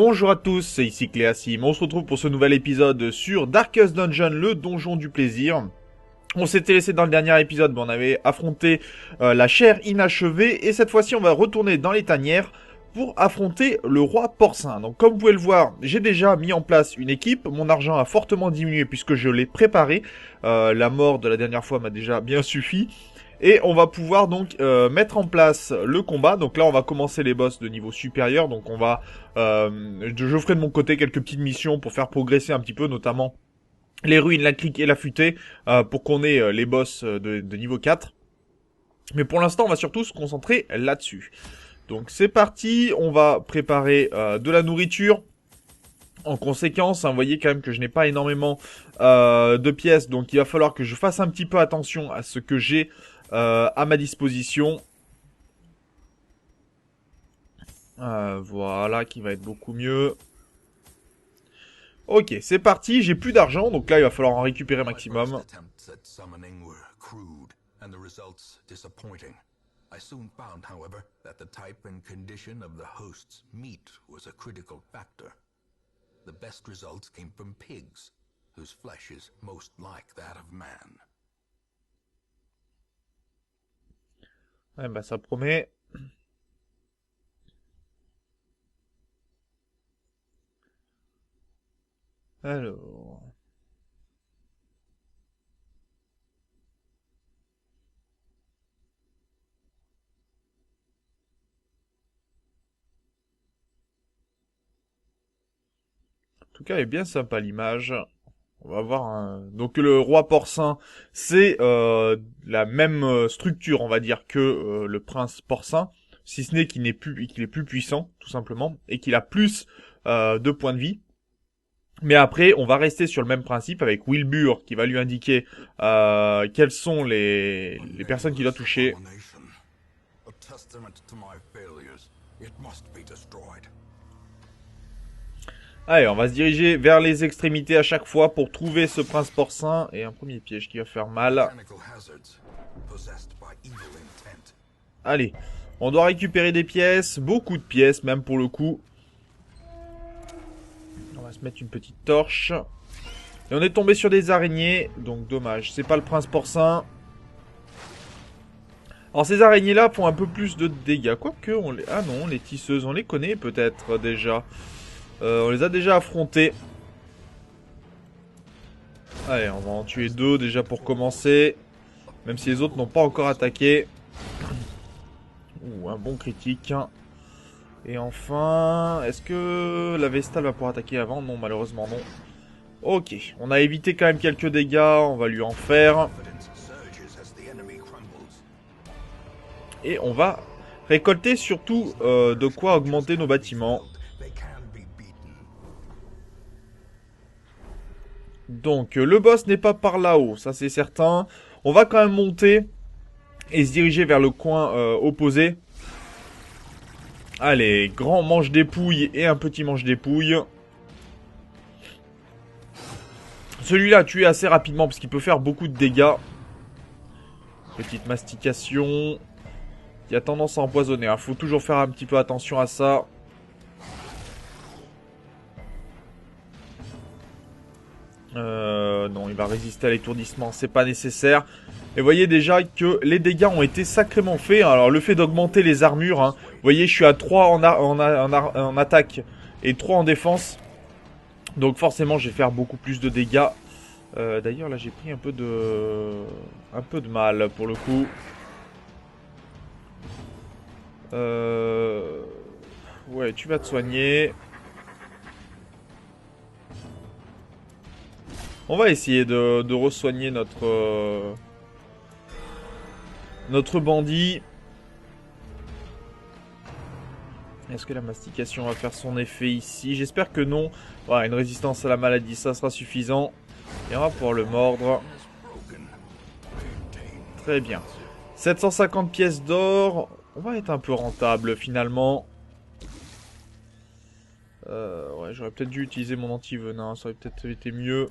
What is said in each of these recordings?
Bonjour à tous, c'est ici Cléasim. On se retrouve pour ce nouvel épisode sur Darkest Dungeon, le donjon du plaisir. On s'était laissé dans le dernier épisode, mais on avait affronté la chair inachevée, et cette fois-ci on va retourner dans les tanières pour affronter le roi porcin. Donc comme vous pouvez le voir, j'ai déjà mis en place une équipe, mon argent a fortement diminué puisque je l'ai préparé. La mort de la dernière fois m'a déjà bien suffi. Et on va pouvoir donc mettre en place le combat. Donc là on va commencer les boss de niveau supérieur. Donc on va, je ferai de mon côté quelques petites missions pour faire progresser un petit peu, notamment les ruines, la crique et la futée, pour qu'on ait les boss de niveau 4. Mais pour l'instant on va surtout se concentrer là-dessus. Donc c'est parti, on va préparer de la nourriture. En conséquence, vous voyez quand même que je n'ai pas énormément de pièces, donc il va falloir que je fasse un petit peu attention à ce que j'ai à ma disposition. Voilà, qui va être beaucoup mieux. Ok, c'est parti, j'ai plus d'argent, donc là il va falloir en récupérer maximum. I soon found, however, that the type and condition of the host's meat was a critical factor. The best results came from pigs, whose flesh is most like that of man. Ouais, bah ça promet. Alors... En tout cas, elle est bien sympa l'image. On va voir un... Donc le roi porcin, c'est la même structure, on va dire, que le prince porcin, si ce n'est qu'il est plus puissant, tout simplement, et qu'il a plus de points de vie. Mais après, on va rester sur le même principe avec Wilbur qui va lui indiquer quelles sont les personnes qu'il doit toucher. Allez, on va se diriger vers les extrémités à chaque fois pour trouver ce prince porcin. Et un premier piège qui va faire mal. Allez, on doit récupérer des pièces, beaucoup de pièces même pour le coup. On va se mettre une petite torche. Et on est tombé sur des araignées, donc dommage. C'est pas le prince porcin. Alors ces araignées là font un peu plus de dégâts. Quoique, on les... Ah non, les tisseuses, on les connaît peut-être déjà. On les a déjà affrontés. Allez, on va en tuer deux déjà pour commencer. Même si les autres n'ont pas encore attaqué. Ouh, un bon critique. Et enfin, est-ce que la Vestale va pouvoir attaquer avant? Non, malheureusement non. Ok, on a évité quand même quelques dégâts, on va lui en faire. Et on va récolter surtout de quoi augmenter nos bâtiments. Donc le boss n'est pas par là-haut, ça c'est certain. On va quand même monter et se diriger vers le coin opposé. Allez, grand manche dépouille et un petit manche dépouille. Celui-là tué assez rapidement parce qu'il peut faire beaucoup de dégâts. Petite mastication. Il a tendance à empoisonner, hein. Faut toujours faire un petit peu attention à ça. Non, il va résister à l'étourdissement, c'est pas nécessaire. Et vous voyez déjà que les dégâts ont été sacrément faits. Alors le fait d'augmenter les armures, hein, vous voyez je suis à 3 en attaque et 3 en défense. Donc forcément je vais faire beaucoup plus de dégâts. D'ailleurs là j'ai pris un peu de mal pour le coup. Ouais, tu vas te soigner. On va essayer de re-soigner notre bandit. Est-ce que la mastication va faire son effet ici? J'espère que non. Voilà, une résistance à la maladie, ça sera suffisant. Et on va pouvoir le mordre. Très bien. 750 pièces d'or. On va être un peu rentable finalement. Ouais, j'aurais peut-être dû utiliser mon anti-venin, ça aurait peut-être été mieux.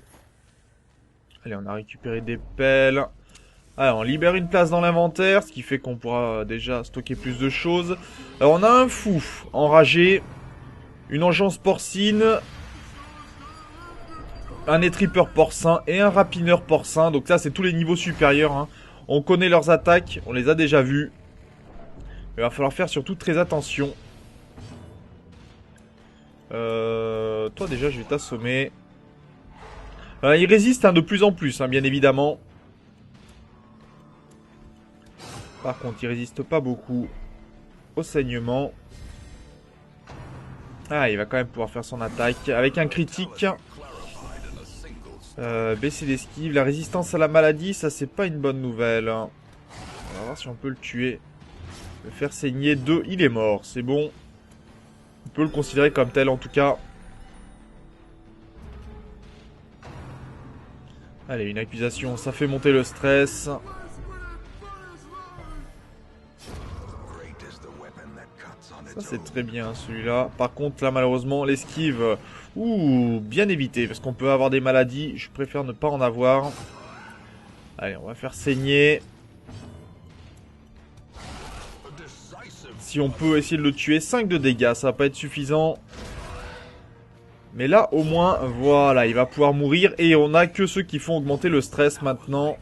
Allez, on a récupéré des pelles. Allez, on libère une place dans l'inventaire, ce qui fait qu'on pourra déjà stocker plus de choses. Alors, on a un fou enragé. Une engeance porcine. Un étripeur porcin et un rapineur porcin. Donc ça, c'est tous les niveaux supérieurs. Hein. On connaît leurs attaques, on les a déjà vues. Il va falloir faire surtout très attention. Toi déjà, je vais t'assommer. Il résiste hein, de plus en plus, hein, bien évidemment. Par contre, il résiste pas beaucoup au saignement. Ah, il va quand même pouvoir faire son attaque avec un critique. Baisser l'esquive. La résistance à la maladie, ça c'est pas une bonne nouvelle. On va voir si on peut le tuer. Le faire saigner 2, il est mort, c'est bon. On peut le considérer comme tel en tout cas. Allez, une accusation, ça fait monter le stress. Ça c'est très bien celui-là. Par contre là malheureusement l'esquive, bien évité. Parce qu'on peut avoir des maladies, je préfère ne pas en avoir. Allez, on va faire saigner. Si on peut essayer de le tuer, 5 de dégâts, ça va pas être suffisant. Mais là au moins, voilà, il va pouvoir mourir. Et on a que ceux qui font augmenter le stress maintenant.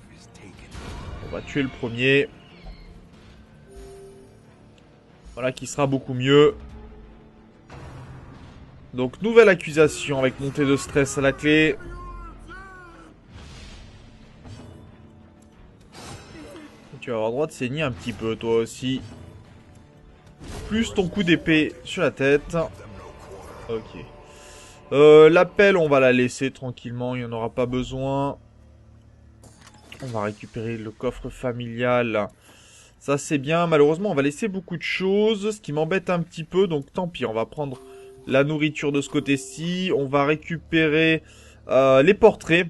On va tuer le premier. Voilà, qui sera beaucoup mieux. Donc, nouvelle accusation avec montée de stress à la clé. Tu vas avoir droit de saigner un petit peu, toi aussi. Plus ton coup d'épée sur la tête. Ok. L'appel, on va la laisser tranquillement, il n'y en aura pas besoin. On va récupérer le coffre familial. Ça, c'est bien. Malheureusement, on va laisser beaucoup de choses, ce qui m'embête un petit peu. Donc, tant pis, on va prendre la nourriture de ce côté-ci. On va récupérer les portraits.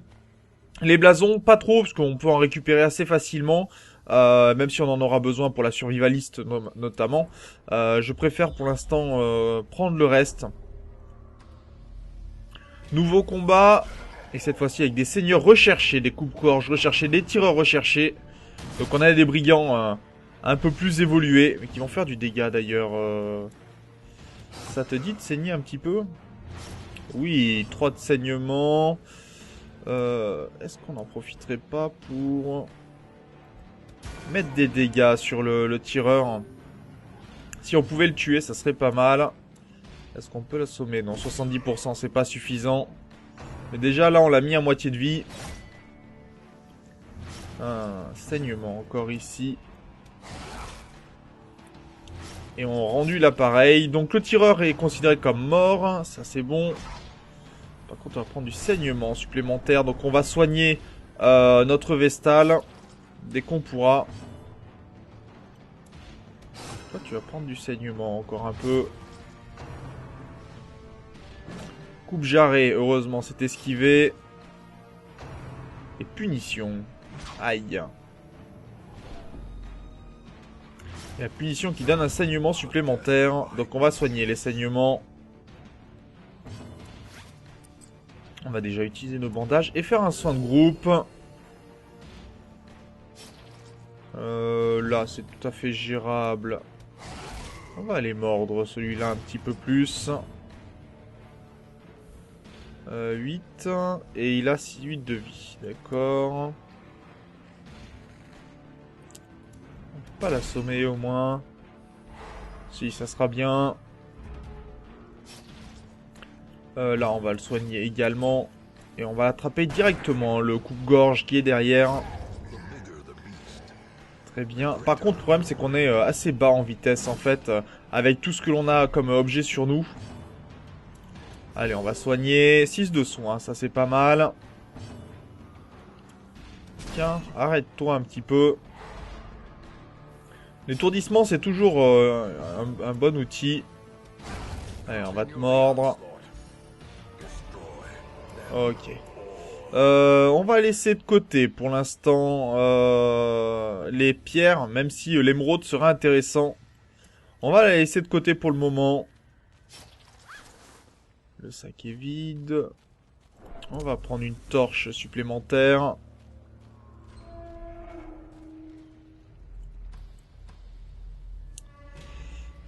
Les blasons, pas trop, parce qu'on peut en récupérer assez facilement. Même si on en aura besoin pour la survivaliste notamment. Je préfère pour l'instant prendre le reste. Nouveau combat. Et cette fois-ci avec des seigneurs recherchés, des coupe-gorges recherchés, des tireurs recherchés. Donc on a des brigands un peu plus évolués, mais qui vont faire du dégât d'ailleurs. Ça te dit de saigner un petit peu? Oui, 3 de saignement. Est-ce qu'on n'en profiterait pas pour mettre des dégâts sur le tireur? Si on pouvait le tuer, ça serait pas mal. Est-ce qu'on peut l'assommer? Non, 70%, c'est pas suffisant. Mais déjà, là, on l'a mis à moitié de vie. Un saignement encore ici. Et on rendu l'appareil. Donc le tireur est considéré comme mort. Ça c'est bon. Par contre on va prendre du saignement supplémentaire. Donc on va soigner notre Vestal. Dès qu'on pourra. Toi tu vas prendre du saignement encore un peu. Coupe jarrée. Heureusement c'est esquivé. Et punition. Aïe. Et la punition qui donne un saignement supplémentaire. Donc on va soigner les saignements. On va déjà utiliser nos bandages et faire un soin de groupe. Là c'est tout à fait gérable. On va aller mordre celui-là un petit peu plus. 8. Et il a 8 de vie. D'accord. Pas l'assommer au moins. Si, ça sera bien. Là, on va le soigner également. Et on va l'attraper directement, le coupe-gorge qui est derrière. Très bien. Par contre, le problème, c'est qu'on est assez bas en vitesse, en fait. Avec tout ce que l'on a comme objet sur nous. Allez, on va soigner. 6 de soins, ça c'est pas mal. Tiens, arrête-toi un petit peu. L'étourdissement, c'est toujours un bon outil. Allez, on va te mordre. Ok. On va laisser de côté pour l'instant les pierres, même si l'émeraude serait intéressant. On va la laisser de côté pour le moment. Le sac est vide. On va prendre une torche supplémentaire.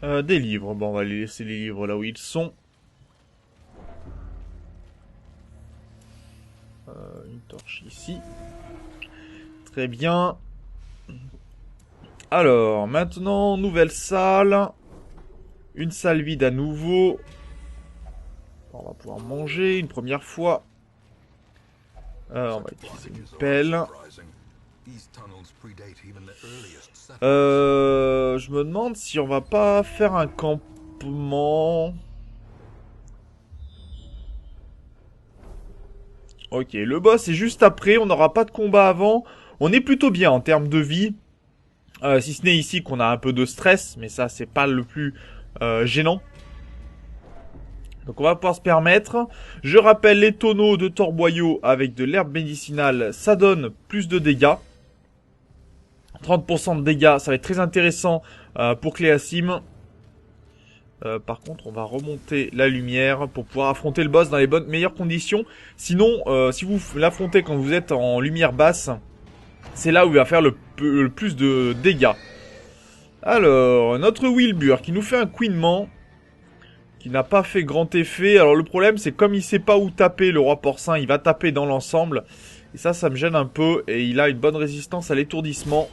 Des livres. Bon, on va laisser les livres là où ils sont. Très bien. Alors, maintenant, nouvelle salle. Une salle vide à nouveau. On va pouvoir manger une première fois. On va utiliser une pelle. Je me demande si on va pas faire un campement. Ok, le boss est juste après, on n'aura pas de combat avant. On est plutôt bien en termes de vie. Si ce n'est ici qu'on a un peu de stress, mais ça c'est pas le plus gênant. Donc on va pouvoir se permettre. Je rappelle les tonneaux de torboyau avec de l'herbe médicinale, ça donne plus de dégâts. 30% de dégâts, ça va être très intéressant pour Cléasim. Par contre, on va remonter la lumière pour pouvoir affronter le boss dans les meilleures conditions. Sinon, si vous l'affrontez quand vous êtes en lumière basse, c'est là où il va faire le plus de dégâts. Alors, notre Wilbur qui nous fait un couinement, qui n'a pas fait grand effet. Alors le problème, c'est comme il sait pas où taper, le roi porcin, il va taper dans l'ensemble. Et ça me gêne un peu. Et il a une bonne résistance à l'étourdissement.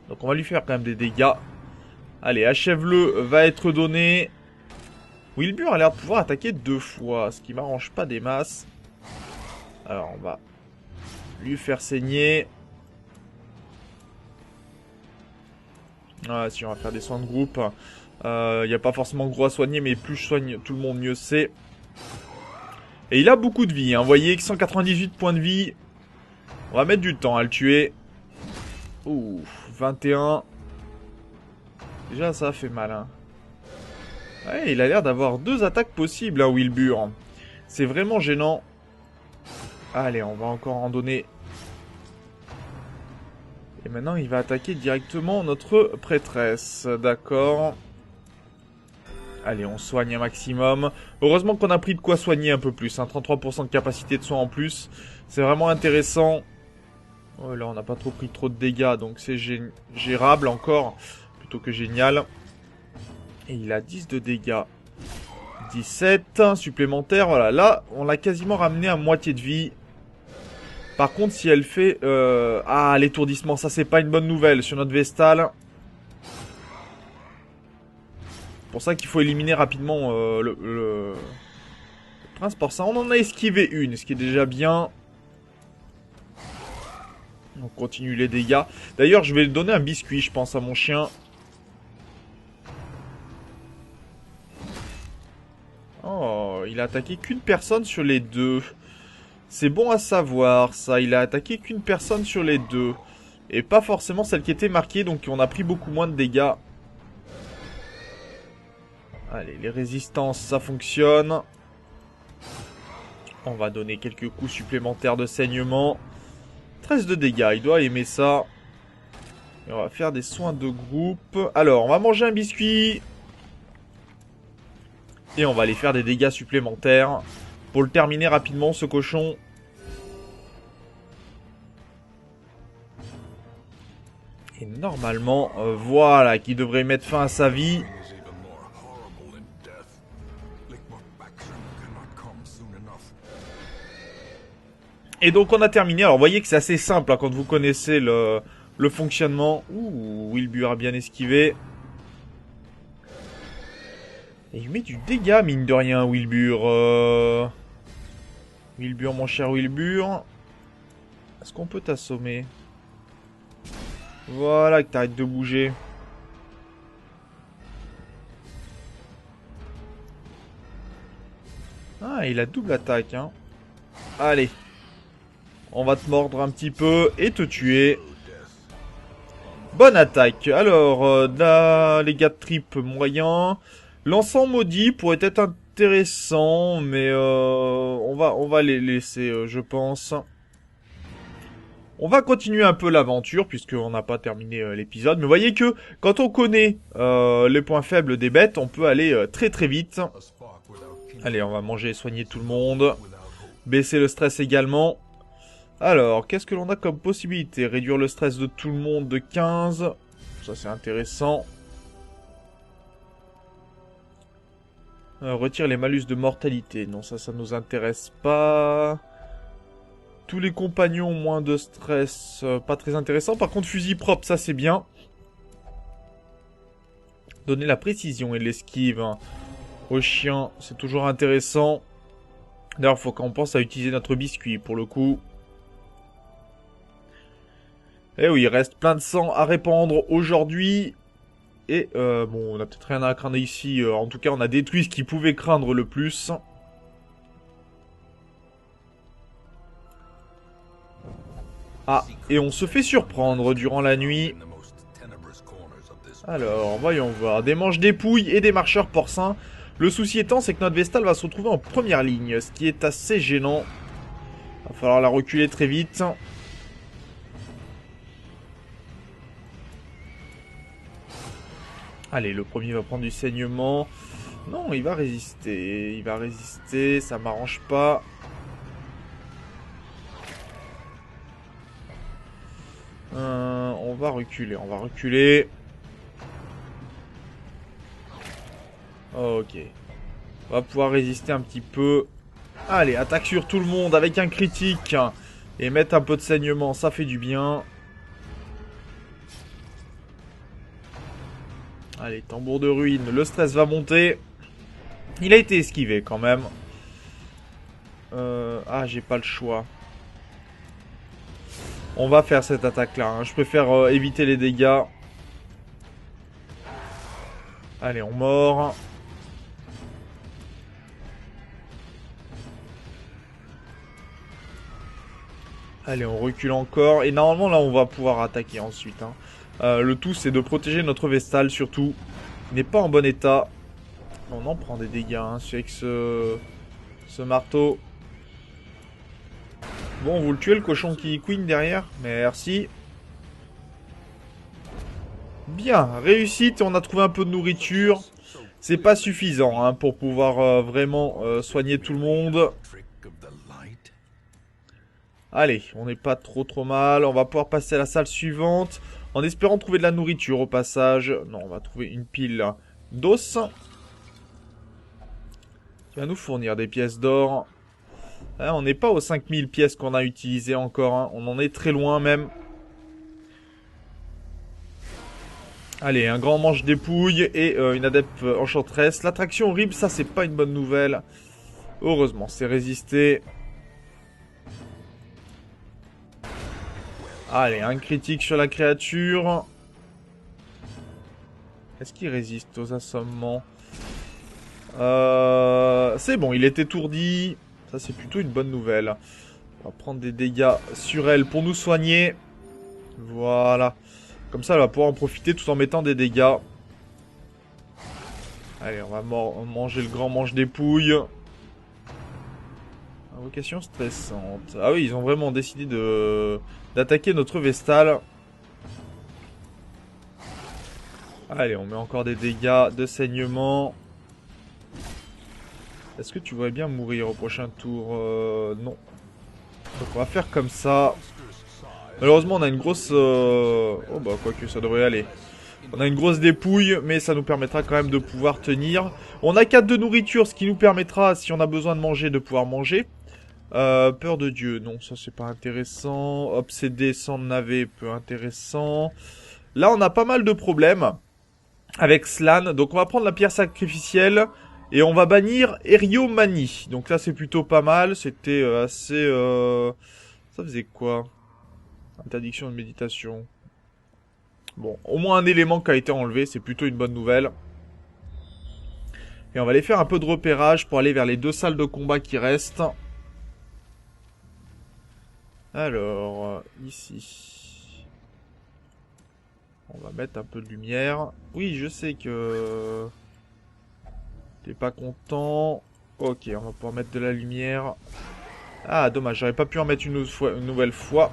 Donc on va lui faire quand même des dégâts. Allez, achève-le va être donné. Wilbur a l'air de pouvoir attaquer 2 fois, ce qui m'arrange pas des masses. Alors on va lui faire saigner. Ah si, on va faire des soins de groupe. Il n'y a pas forcément gros à soigner, mais plus je soigne tout le monde, mieux c'est. Et il a beaucoup de vie, hein. Vous voyez que 198 points de vie. On va mettre du temps à le tuer. Ouh, 21. Déjà, ça fait mal, hein. Ouais, il a l'air d'avoir 2 attaques possibles, hein, Wilbur. C'est vraiment gênant. Allez, on va encore en donner. Et maintenant, il va attaquer directement notre prêtresse. D'accord. Allez, on soigne un maximum. Heureusement qu'on a pris de quoi soigner un peu plus. Hein, 33% de capacité de soin en plus. C'est vraiment intéressant. Oh, là, on n'a pas pris trop de dégâts. Donc c'est gérable encore. Plutôt que génial. Et il a 10 de dégâts. 17 supplémentaires. Voilà, là, on l'a quasiment ramené à moitié de vie. Par contre, si elle fait... Ah, l'étourdissement, ça c'est pas une bonne nouvelle sur notre Vestale. C'est pour ça qu'il faut éliminer rapidement le prince porcin. On en a esquivé une, ce qui est déjà bien. On continue les dégâts. D'ailleurs, je vais donner un biscuit, je pense, à mon chien. Oh, il a attaqué qu'une personne sur les 2. C'est bon à savoir, ça. Il a attaqué qu'une personne sur les 2. Et pas forcément celle qui était marquée, donc on a pris beaucoup moins de dégâts. Allez, les résistances, ça fonctionne. On va donner quelques coups supplémentaires de saignement. 13 de dégâts, il doit aimer ça. Et on va faire des soins de groupe. Alors, on va manger un biscuit. Et on va aller faire des dégâts supplémentaires. Pour le terminer rapidement, ce cochon. Et normalement, voilà, qui devrait mettre fin à sa vie. Et donc on a terminé. Alors vous voyez que c'est assez simple hein, quand vous connaissez le fonctionnement. Ouh, Wilbur a bien esquivé. Et il met du dégât, mine de rien, Wilbur. Wilbur, mon cher Wilbur. Est-ce qu'on peut t'assommer? Voilà, que t'arrêtes de bouger. Ah, il a double attaque, hein. Allez. On va te mordre un petit peu et te tuer. Bonne attaque. Alors, les gars de trip moyen. L'encens maudit pourrait être intéressant, mais on va les laisser, je pense. On va continuer un peu l'aventure, puisqu'on n'a pas terminé l'épisode. Mais vous voyez que, quand on connaît les points faibles des bêtes, on peut aller très très vite. Allez, on va manger et soigner tout le monde. Baisser le stress également. Alors, qu'est-ce que l'on a comme possibilité? Réduire le stress de tout le monde de 15. Ça, c'est intéressant. Retire les malus de mortalité. Non, ça nous intéresse pas. Tous les compagnons, moins de stress, pas très intéressant. Par contre, fusil propre, ça c'est bien. Donner la précision et l'esquive aux chiens, c'est toujours intéressant. D'ailleurs, il faut qu'on pense à utiliser notre biscuit pour le coup. Et oui, il reste plein de sang à répandre aujourd'hui. Et bon, on a peut-être rien à craindre ici. En tout cas, on a détruit ce qui pouvait craindre le plus. Ah, et on se fait surprendre durant la nuit. Alors, voyons voir. Des manches dépouilles et des marcheurs porcins. Le souci étant, c'est que notre Vestale va se retrouver en première ligne, ce qui est assez gênant. Va falloir la reculer très vite. Allez, le premier va prendre du saignement. Non, il va résister. Il va résister, ça m'arrange pas. On va reculer, on va reculer. Ok. On va pouvoir résister un petit peu. Allez, attaque sur tout le monde avec un critique. Et mettre un peu de saignement, ça fait du bien. Allez, tambour de ruine, le stress va monter. Il a été esquivé quand même. Ah, j'ai pas le choix. On va faire cette attaque-là. Hein. Je préfère éviter les dégâts. Allez, on mord. Allez, on recule encore. Et normalement, là, on va pouvoir attaquer ensuite. Hein. Le tout, c'est de protéger notre Vestale, surtout. Il n'est pas en bon état. On en prend des dégâts, hein, avec ce marteau. Bon, vous le tuez, le cochon qui queen derrière. Merci. Bien, réussite. On a trouvé un peu de nourriture. C'est pas suffisant hein, pour pouvoir vraiment soigner tout le monde. Allez, on n'est pas trop mal. On va pouvoir passer à la salle suivante. En espérant trouver de la nourriture au passage. Non, on va trouver une pile d'os. Qui va nous fournir des pièces d'or. Hein, on n'est pas aux 5000 pièces qu'on a utilisées encore. Hein. On en est très loin même. Allez, un grand manche dépouille et une adepte enchanteresse. L'attraction horrible, ça c'est pas une bonne nouvelle. Heureusement, c'est résisté. Allez, un critique sur la créature. Est-ce qu'il résiste aux assommements? C'est bon, il est étourdi. Ça, c'est plutôt une bonne nouvelle. On va prendre des dégâts sur elle pour nous soigner. Voilà. Comme ça, elle va pouvoir en profiter tout en mettant des dégâts. Allez, on va manger le grand manche dépouille. Invocation stressante. Ah oui, ils ont vraiment décidé d'attaquer notre Vestale. Allez, on met encore des dégâts de saignement. Est-ce que tu voudrais bien mourir au prochain tour? Non. Donc on va faire comme ça. Malheureusement, on a une grosse... Oh bah, quoique, ça devrait aller. On a une grosse dépouille, mais ça nous permettra quand même de pouvoir tenir. On a 4 de nourriture, ce qui nous permettra, si on a besoin de manger, de pouvoir manger. Peur de Dieu, non, ça c'est pas intéressant. Obsédé sans navet, peu intéressant. Là, on a pas mal de problèmes avec Slann. Donc on va prendre la pierre sacrificielle et on va bannir Eriomanie. Donc là, c'est plutôt pas mal. C'était assez... Ça faisait quoi? Interdiction de méditation. Bon, au moins un élément qui a été enlevé, c'est plutôt une bonne nouvelle. Et on va aller faire un peu de repérage pour aller vers les 2 salles de combat qui restent. Alors, ici. On va mettre un peu de lumière. Oui, je sais que... T'es pas content. Ok, on va pouvoir mettre de la lumière. Ah, dommage, j'aurais pas pu en mettre une nouvelle fois.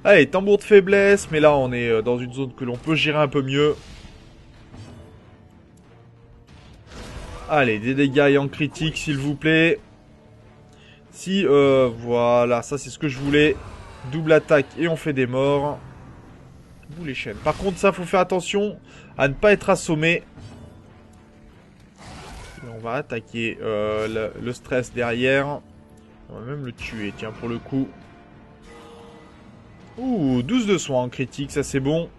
Allez, tambour de faiblesse, mais là on est dans une zone que l'on peut gérer un peu mieux. Allez, des dégâts ayant critique, s'il vous plaît. Si, voilà, ça c'est ce que je voulais. Double attaque et on fait des morts. Vous les chaînes. Par contre, ça, faut faire attention à ne pas être assommé. Et on va attaquer le stress derrière. On va même le tuer, tiens, pour le coup. Ouh, 12 de soins en critique, ça c'est bon.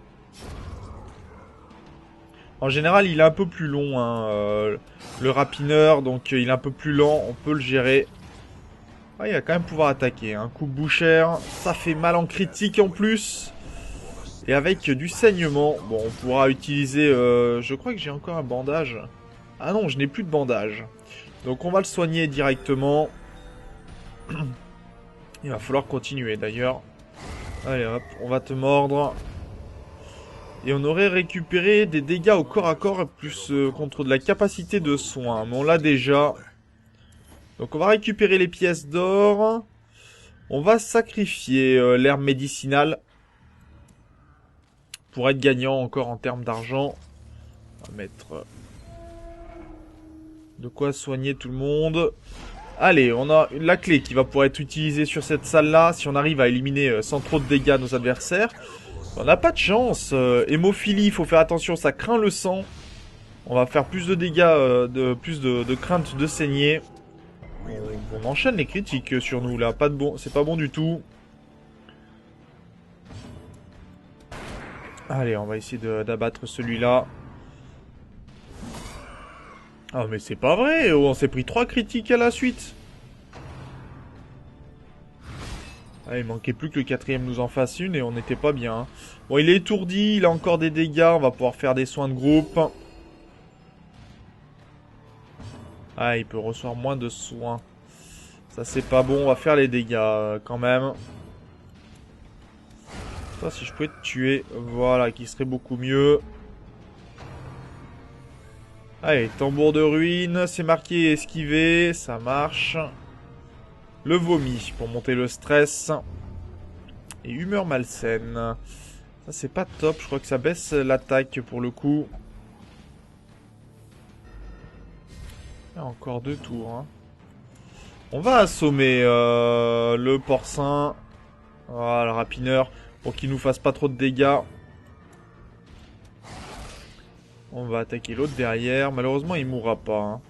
En général, il est un peu plus long, hein, le rapineur, donc il est un peu plus lent, on peut le gérer. Ah, il va quand même pouvoir attaquer. Un coup bouchère, ça fait mal en critique en plus. Et avec du saignement, bon, on pourra utiliser... je crois que j'ai encore un bandage. Ah non, je n'ai plus de bandage. Donc on va le soigner directement. Il va falloir continuer d'ailleurs. Allez hop, on va te mordre. Et on aurait récupéré des dégâts au corps à corps plus contre de la capacité de soins. Mais on l'a déjà. Donc on va récupérer les pièces d'or. On va sacrifier l'herbe médicinale. Pour être gagnant encore en termes d'argent. On va mettre... de quoi soigner tout le monde. Allez, on a la clé qui va pouvoir être utilisée sur cette salle-là. Si on arrive à éliminer sans trop de dégâts nos adversaires. On n'a pas de chance. Hémophilie, il faut faire attention, ça craint le sang. On va faire plus de dégâts, plus de crainte de saigner. On enchaîne les critiques sur nous là. Pas de bon, c'est pas bon du tout. Allez, on va essayer d'abattre celui-là. Ah mais c'est pas vrai, on s'est pris 3 critiques à la suite. Ah, il manquait plus que le 4ème nous en fasse une et on n'était pas bien. Bon, il est étourdi, il a encore des dégâts, on va pouvoir faire des soins de groupe. Ah, il peut recevoir moins de soins. Ça c'est pas bon, on va faire les dégâts quand même. Toi, si je pouvais te tuer, voilà, qui serait beaucoup mieux. Allez, tambour de ruine, c'est marqué esquiver, ça marche. Le vomi pour monter le stress. Et humeur malsaine. Ça c'est pas top, je crois que ça baisse l'attaque pour le coup. Ah, encore 2 tours. Hein. On va assommer le porcin. Voilà, le rapineur. Pour qu'il nous fasse pas trop de dégâts. On va attaquer l'autre derrière. Malheureusement, il mourra pas. Hein.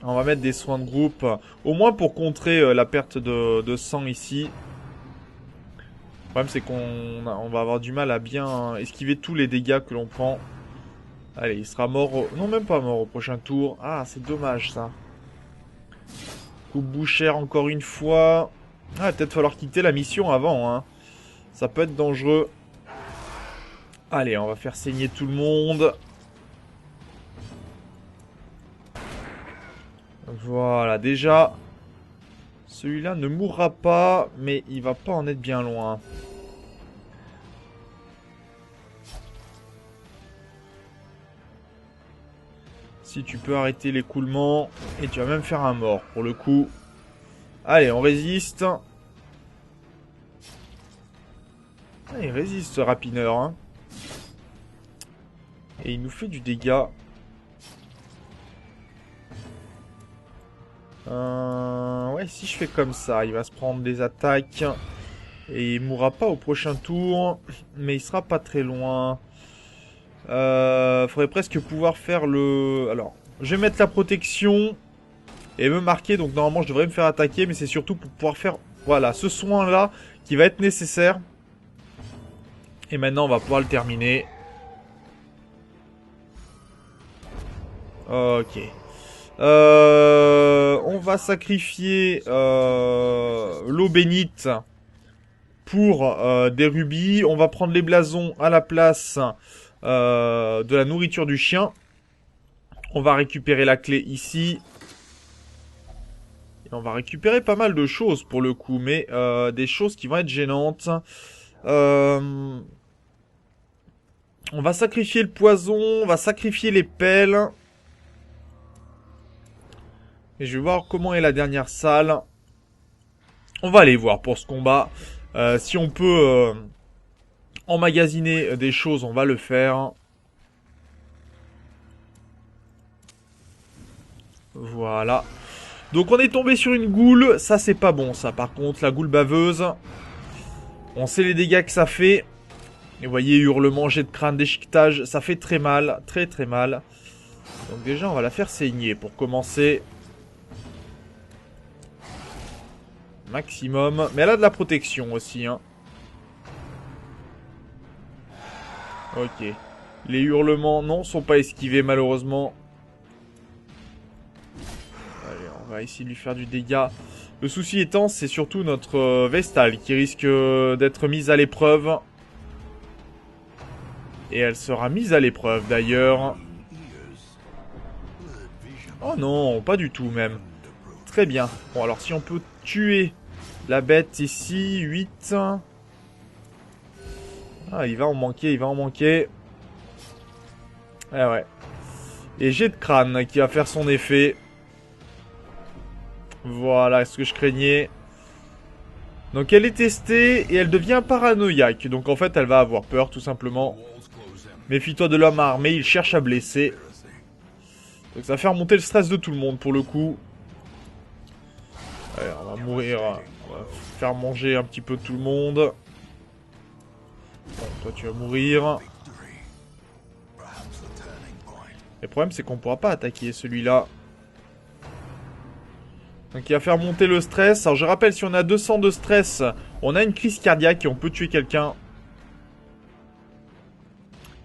On va mettre des soins de groupe. Au moins pour contrer la perte de sang ici. Le problème, c'est qu'on va avoir du mal à bien esquiver tous les dégâts que l'on prend. Allez, il sera mort. Non, même pas mort au prochain tour. Ah, c'est dommage ça. Coupe bouchère encore une fois. Ah, peut-être falloir quitter la mission avant. Hein. Ça peut être dangereux. Allez, on va faire saigner tout le monde. Voilà, déjà. Celui-là ne mourra pas, mais il va pas en être bien loin. Si tu peux arrêter l'écoulement. Et tu vas même faire un mort pour le coup. Allez, on résiste. Ah, il résiste ce rapineur. Hein. Et il nous fait du dégât. Ouais, si je fais comme ça, il va se prendre des attaques. Et il mourra pas au prochain tour. Mais il sera pas très loin. Faudrait presque pouvoir faire le... Alors, je vais mettre la protection. Et me marquer. Donc normalement, je devrais me faire attaquer. Mais c'est surtout pour pouvoir faire... Voilà, ce soin-là qui va être nécessaire. Et maintenant, on va pouvoir le terminer. Ok. On va sacrifier l'eau bénite pour des rubis. On va prendre les blasons à la place de la nourriture du chien. On va récupérer la clé ici. Et on va récupérer pas mal de choses pour le coup, mais des choses qui vont être gênantes. On va sacrifier le poison, on va sacrifier les pelles. Et je vais voir comment est la dernière salle. On va aller voir pour ce combat. Si on peut emmagasiner des choses, on va le faire. Voilà. Donc on est tombé sur une goule. Ça c'est pas bon ça. Par contre la goule baveuse. On sait les dégâts que ça fait. Et vous voyez, hurlement, jet de crâne, déchiquetage. Ça fait très mal. Très très mal. Donc déjà on va la faire saigner pour commencer. maximum. Mais elle a de la protection aussi, hein. Ok. Les hurlements, non, sont pas esquivés malheureusement. Allez, on va essayer de lui faire du dégât. Le souci étant, c'est surtout notre Vestale qui risque d'être mise à l'épreuve. Et elle sera mise à l'épreuve d'ailleurs. Oh non, pas du tout même. Très bien. Bon, alors si on peut tuer la bête ici, 8. Ah, il va en manquer, il va en manquer. Ah ouais. Et jet de crâne qui va faire son effet. Voilà ce que je craignais. Donc elle est testée et elle devient paranoïaque. Donc en fait elle va avoir peur tout simplement. Méfie-toi de l'homme armé, il cherche à blesser. Donc ça va faire monter le stress de tout le monde pour le coup. Allez, on va mourir. On va faire manger un petit peu tout le monde. Bon, toi tu vas mourir. Le problème c'est qu'on pourra pas attaquer celui-là. Donc il va faire monter le stress. Alors je rappelle, si on a 200 de stress, on a une crise cardiaque et on peut tuer quelqu'un.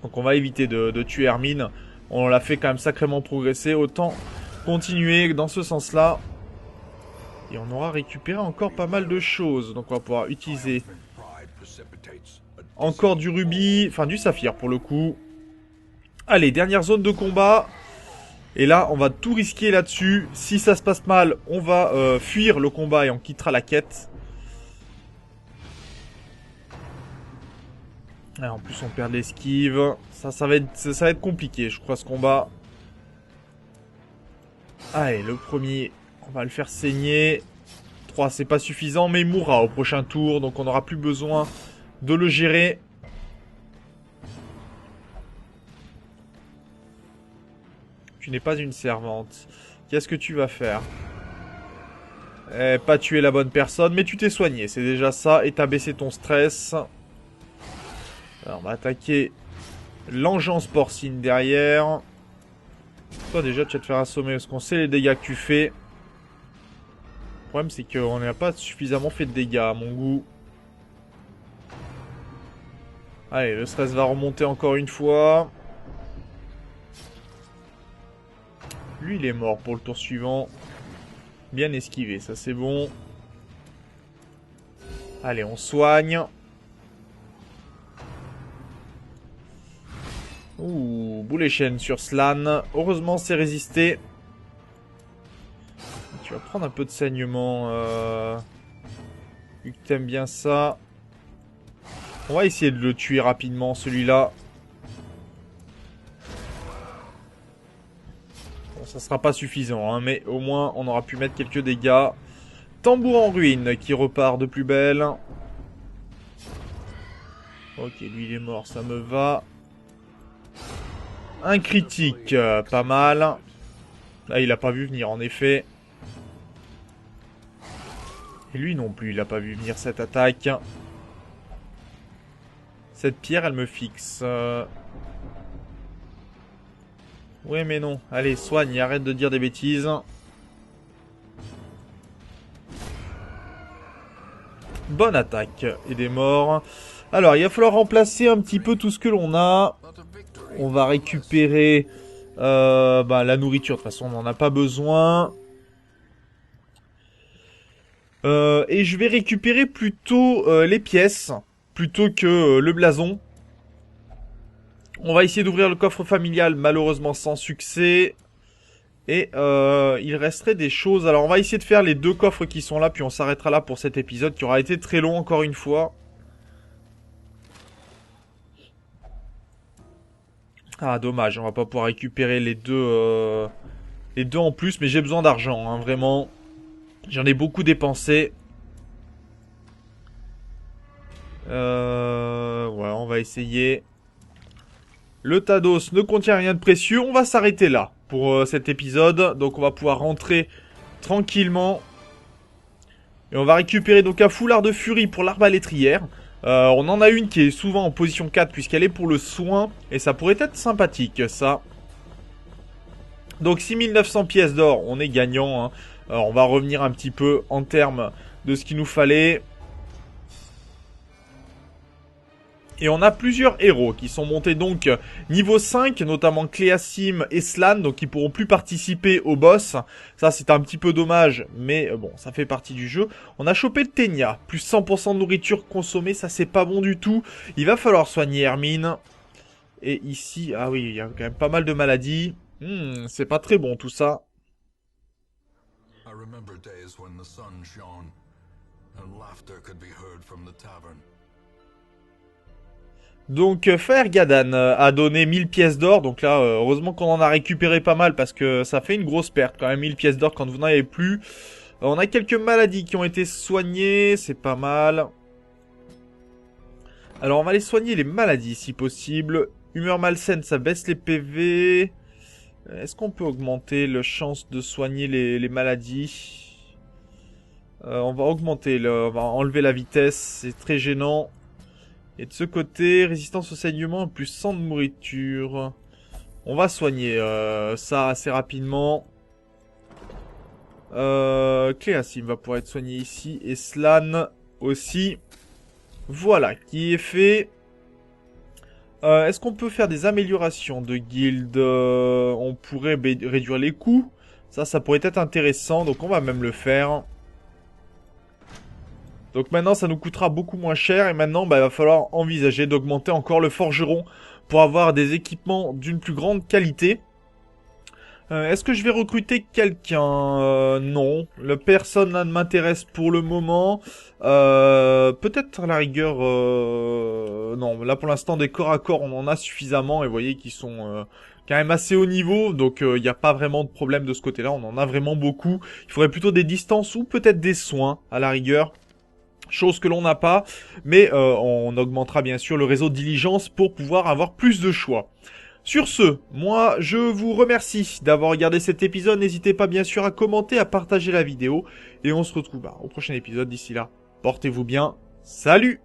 Donc on va éviter de tuer Hermine. On l'a fait quand même sacrément progresser. Autant continuer dans ce sens-là. Et on aura récupéré encore pas mal de choses. Donc on va pouvoir utiliser encore du rubis. Enfin du saphir pour le coup. Allez, dernière zone de combat. Et là, on va tout risquer là-dessus. Si ça se passe mal, on va fuir le combat et on quittera la quête. Ah, en plus, on perd l'esquive. Ça va être compliqué, je crois, ce combat. Allez, le premier, on va le faire saigner. 3, c'est pas suffisant, mais il mourra au prochain tour. Donc, on n'aura plus besoin de le gérer. Tu n'es pas une servante. Qu'est-ce que tu vas faire? Pas tuer la bonne personne, mais tu t'es soigné. C'est déjà ça. Et t'as baissé ton stress. Alors, on va attaquer l'engeance porcine derrière. Toi, déjà, tu vas te faire assommer parce qu'on sait les dégâts que tu fais. Le problème, c'est qu'on n'a pas suffisamment fait de dégâts, à mon goût. Allez, le stress va remonter encore une fois. Lui, il est mort pour le tour suivant. Bien esquivé, ça c'est bon. Allez, on soigne. Ouh, boulet chaîne sur Slann. Heureusement, c'est résisté. Tu vas prendre un peu de saignement. Vu que t'aimes bien ça. On va essayer de le tuer rapidement, celui-là. Bon, ça sera pas suffisant, hein, mais au moins, on aura pu mettre quelques dégâts. Tambour en ruine qui repart de plus belle. Ok, lui, il est mort, ça me va. Un critique, pas mal. Là, il a pas vu venir, en effet. Et lui non plus, il a pas vu venir cette attaque. Cette pierre, elle me fixe. Ouais, mais non. Allez, soigne, arrête de dire des bêtises. Bonne attaque. Et des morts. Alors, il va falloir remplacer un petit peu tout ce que l'on a. On va récupérer la nourriture. De toute façon, on n'en a pas besoin. Et je vais récupérer plutôt les pièces. Plutôt que le blason. On va essayer d'ouvrir le coffre familial. Malheureusement sans succès. Et il resterait des choses. Alors on va essayer de faire les 2 coffres qui sont là. Puis on s'arrêtera là pour cet épisode qui aura été très long encore une fois. Ah dommage, on va pas pouvoir récupérer les deux en plus. Mais j'ai besoin d'argent, hein, vraiment. J'en ai beaucoup dépensé. Ouais, on va essayer. Le Tados ne contient rien de précieux. On va s'arrêter là pour cet épisode. Donc on va pouvoir rentrer tranquillement. Et on va récupérer donc un foulard de furie pour l'arbalétrière. On en a une qui est souvent en position 4 puisqu'elle est pour le soin. Et ça pourrait être sympathique ça. Donc 6900 pièces d'or, on est gagnant. Hein. Alors, on va revenir un petit peu en termes de ce qu'il nous fallait. Et on a plusieurs héros qui sont montés donc niveau 5, notamment Cléasim et Slan, donc ils pourront plus participer au boss. Ça c'est un petit peu dommage, mais bon, ça fait partie du jeu. On a chopé le Ténia, plus 100% de nourriture consommée, ça c'est pas bon du tout. Il va falloir soigner Hermine. Et ici, ah oui, il y a quand même pas mal de maladies. C'est pas très bon tout ça. I remember days when the sun shone and laughter could be heard from the tavern. Donc Fergadan a donné 1000 pièces d'or, donc là heureusement qu'on en a récupéré pas mal parce que ça fait une grosse perte quand même 1000 pièces d'or quand vous n'en avez plus. On a quelques maladies qui ont été soignées, c'est pas mal. Alors on va aller soigner les maladies si possible. Humeur malsaine, ça baisse les PV. Est-ce qu'on peut augmenter la chance de soigner les maladies? On va augmenter, on va enlever la vitesse, c'est très gênant. Et de ce côté, résistance au saignement, plus 100 de nourriture. On va soigner ça assez rapidement. Cléasim va pouvoir être soigné ici. Et Slan aussi. Voilà, qui est fait. Est-ce qu'on peut faire des améliorations de guild? On pourrait réduire les coûts. Ça pourrait être intéressant. Donc on va même le faire. Donc maintenant, ça nous coûtera beaucoup moins cher. Et maintenant, il va falloir envisager d'augmenter encore le forgeron pour avoir des équipements d'une plus grande qualité. Est-ce que je vais recruter quelqu'un? Non. Personne ne m'intéresse pour le moment. Peut-être à la rigueur... non, là pour l'instant, des corps à corps, on en a suffisamment. Et vous voyez qu'ils sont... quand même assez haut niveau, donc il n'y a pas vraiment de problème de ce côté-là, on en a vraiment beaucoup. Il faudrait plutôt des distances ou peut-être des soins, à la rigueur. Chose que l'on n'a pas, mais on augmentera bien sûr le réseau de diligence pour pouvoir avoir plus de choix. Sur ce, moi je vous remercie d'avoir regardé cet épisode, n'hésitez pas bien sûr à commenter, à partager la vidéo, et on se retrouve au prochain épisode, d'ici là, portez-vous bien, salut!